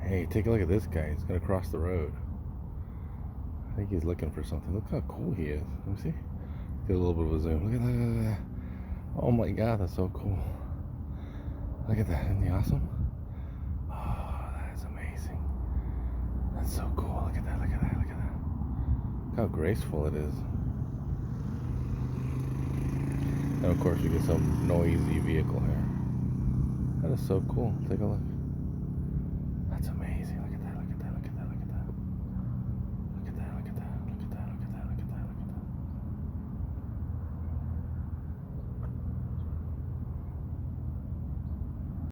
Hey, take a look at this guy. He's gonna cross the road. I think he's looking for something. Look how cool he is. Let me see. Get a little bit of a zoom. Look at that. Look at that. Oh my God, that's so cool. Look at that. Isn't he awesome? Oh, that is amazing. That's so cool. Look at that. Look at that. Look at that. Look how graceful it is. And of course, you get some noisy vehicle here. That is so cool. Take a look.